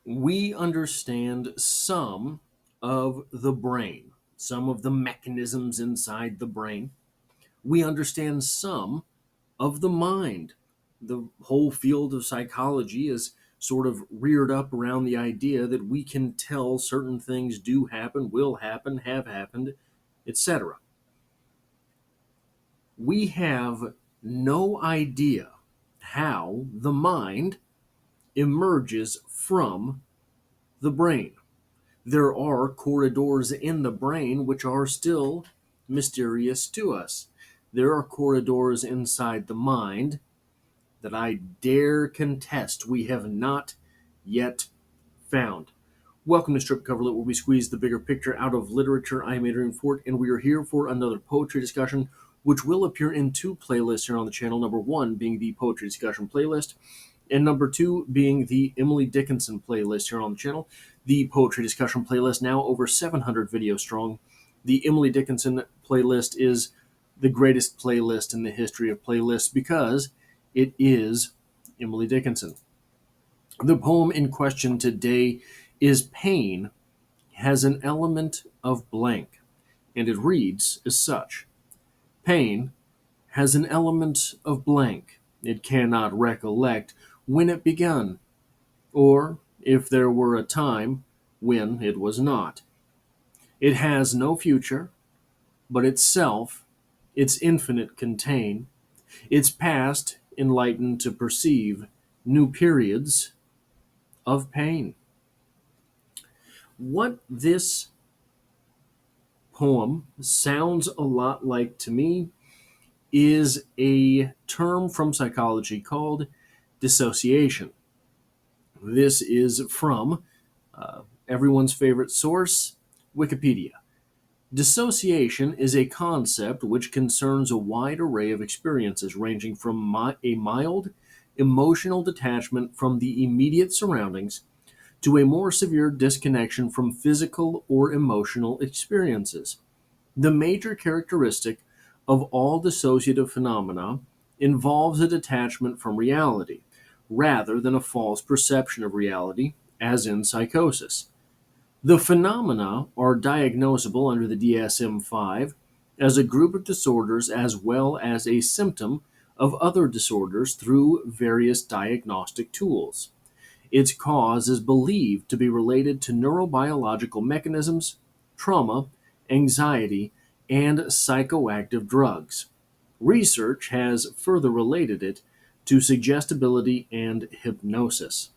We understand some of the brain, some of the mechanisms inside the brain. We understand some of the mind. The whole field of psychology is sort of reared up around the idea that we can tell certain things do happen, will happen, have happened, etc. We have no idea how the mind emerges from the brain. There are corridors in the brain which are still mysterious to us. There are corridors inside the mind that I dare contest we have not yet found. Welcome to Strip Coverlet, where we squeeze the bigger picture out of literature. I am Adrian Fort, and we are here for another poetry discussion, which will appear in two playlists here on the channel. Number one being the poetry discussion playlist, and number two being the Emily Dickinson playlist here on the channel. The poetry discussion playlist, now over 700 videos strong. The Emily Dickinson playlist is the greatest playlist in the history of playlists because it is Emily Dickinson. The poem in question today is Pain Has an Element of Blank, and it reads as such. Pain has an element of blank. It cannot recollect when it begun, or if there were a time when it was not. It has no future, but itself, its infinite contain, its past enlightened to perceive new periods of pain. What this poem sounds a lot like to me is a term from psychology called dissociation. This is from everyone's favorite source, Wikipedia. Dissociation is a concept which concerns a wide array of experiences ranging from a mild emotional detachment from the immediate surroundings to a more severe disconnection from physical or emotional experiences. The major characteristic of all dissociative phenomena involves a detachment from reality, rather than a false perception of reality, as in psychosis. The phenomena are diagnosable under the DSM 5 as a group of disorders as well as a symptom of other disorders through various diagnostic tools. Its cause is believed to be related to neurobiological mechanisms, trauma, anxiety, and psychoactive drugs. Research has further related it to suggestibility and hypnosis.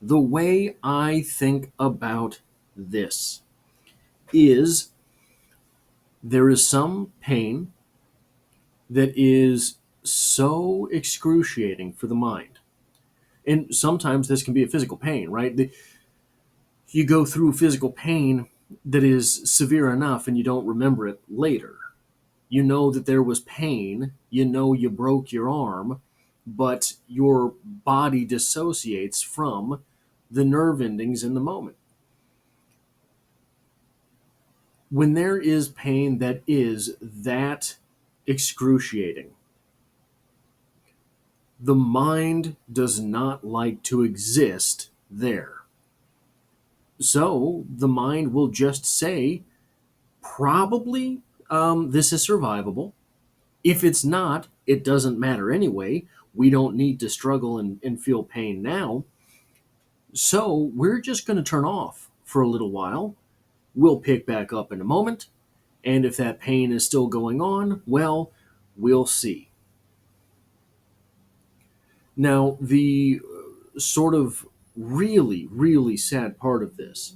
The way I think about this is there is some pain that is so excruciating for the mind. And sometimes this can be a physical pain, right? You go through physical pain that is severe enough and you don't remember it later. You know that there was pain, you know you broke your arm, but your body dissociates from the nerve endings in the moment. When there is pain that is that excruciating, the mind does not like to exist there. So the mind will just say, probably this is survivable. If it's not, it doesn't matter anyway. We don't need to struggle and feel pain now. So we're just going to turn off for a little while. We'll pick back up in a moment. And if that pain is still going on, well, we'll see. Now, the sort of really, really sad part of this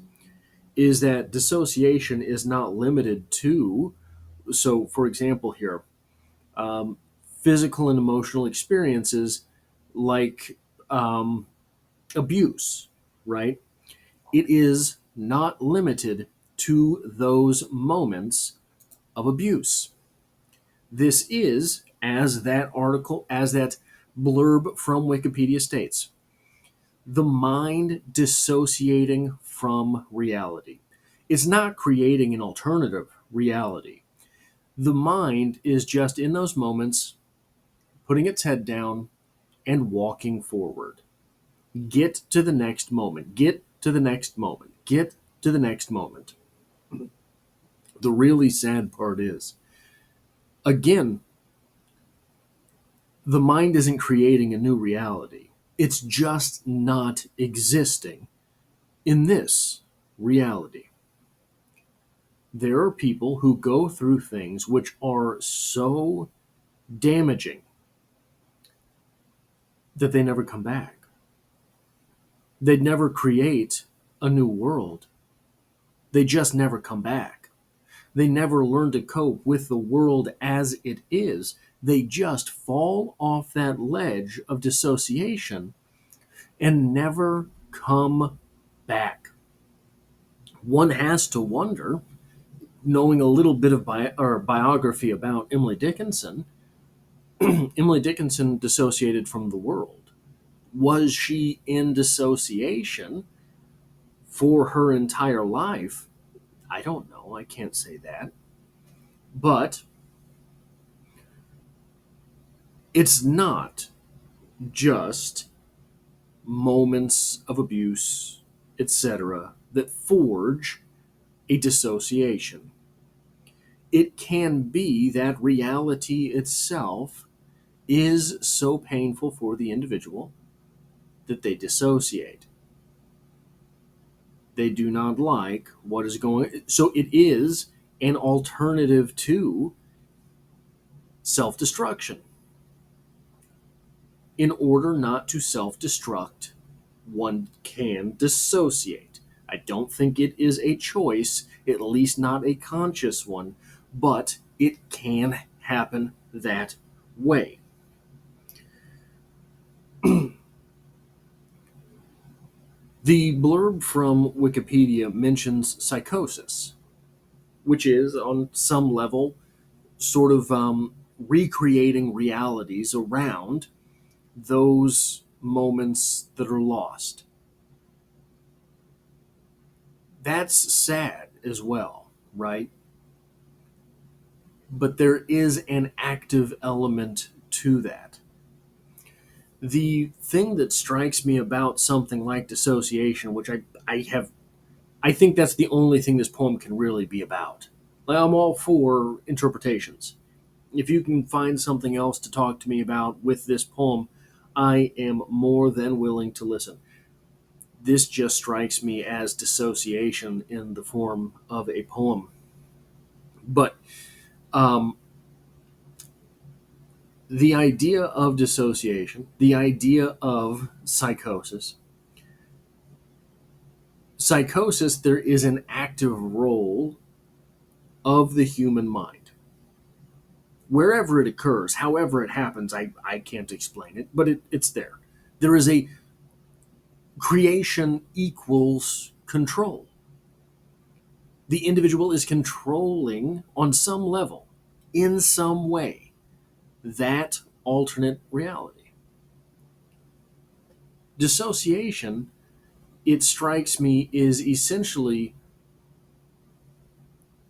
is that dissociation is not limited to, so for example, here, um, physical and emotional experiences like abuse, right? It is not limited to those moments of abuse. This is, as that article, as that blurb from Wikipedia states, the mind dissociating from reality. It's not creating an alternative reality. The mind is just in those moments putting its head down and walking forward. Get to the next moment. Get to the next moment. Get to the next moment. The really sad part is, again, the mind isn't creating a new reality. It's just not existing in this reality. There are people who go through things which are so damaging that they never come back. They'd never create a new world. They just never come back. They never learn to cope with the world as it is. They just fall off that ledge of dissociation and never come back. One has to wonder, knowing a little bit of biography about Emily Dickinson, Emily Dickinson dissociated from the world. Was she in dissociation for her entire life? I don't know. I can't say that. But it's not just moments of abuse, etc., that forge a dissociation. It can be that reality itself is so painful for the individual that they dissociate. They do not like what is going. So it is an alternative to self-destruction. In order not to self-destruct, one can dissociate. I don't think it is a choice, at least not a conscious one, but it can happen that way. The blurb from Wikipedia mentions psychosis, which is, on some level, sort of recreating realities around those moments that are lost. That's sad as well, right? But there is an active element to that. The thing that strikes me about something like dissociation, which I think that's the only thing this poem can really be about. Like, I'm all for interpretations. If you can find something else to talk to me about with this poem, I am more than willing to listen. This just strikes me as dissociation in the form of a poem. But um, the idea of dissociation, the idea of psychosis, there is an active role of the human mind. Wherever it occurs, however it happens, I can't explain it, but it's there. There is a creation equals control. The individual is controlling on some level, in some way, that alternate reality. Dissociation, it strikes me, is essentially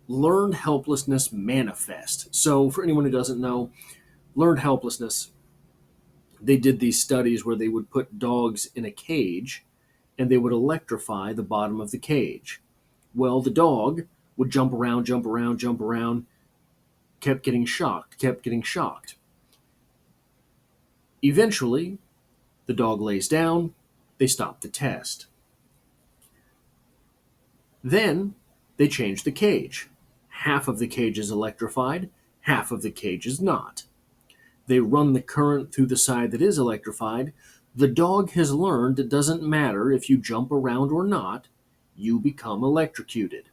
learned helplessness manifest. So, for anyone who doesn't know, learned helplessness, they did these studies where they would put dogs in a cage and they would electrify the bottom of the cage. Well, the dog would jump around, jump around, jump around, kept getting shocked, kept getting shocked. Eventually, the dog lays down, they stop the test. Then they change the cage. Half of the cage is electrified, half of the cage is not. They run the current through the side that is electrified. The dog has learned it doesn't matter if you jump around or not, you become electrocuted.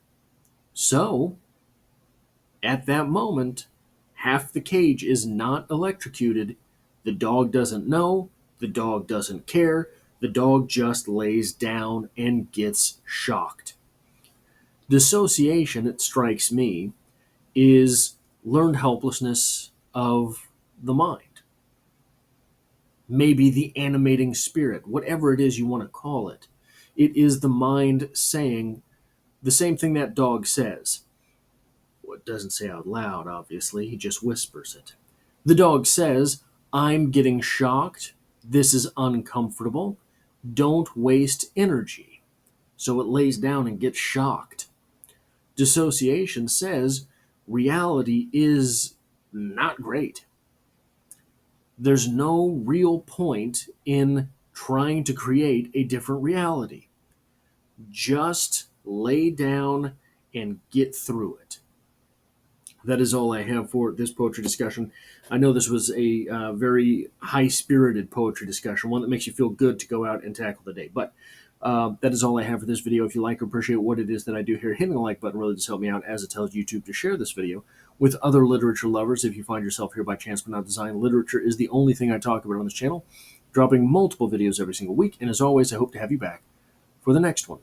So, at that moment, half the cage is not electrocuted. The dog doesn't know, the dog doesn't care, the dog just lays down and gets shocked. Dissociation, it strikes me, is learned helplessness of the mind. Maybe the animating spirit, whatever it is you want to call it. It is the mind saying the same thing that dog says. Well, it doesn't say out loud, obviously, he just whispers it. The dog says, I'm getting shocked. This is uncomfortable. Don't waste energy. So it lays down and gets shocked. Dissociation says reality is not great. There's no real point in trying to create a different reality. Just lay down and get through it. That is all I have for this poetry discussion. I know this was a very high spirited poetry discussion, one that makes you feel good to go out and tackle the day. But that is all I have for this video. If you like or appreciate what it is that I do here, hitting the like button really does help me out, as it tells YouTube to share this video with other literature lovers. If you find yourself here by chance but not design, literature is the only thing I talk about on this channel, dropping multiple videos every single week. And as always, I hope to have you back for the next one.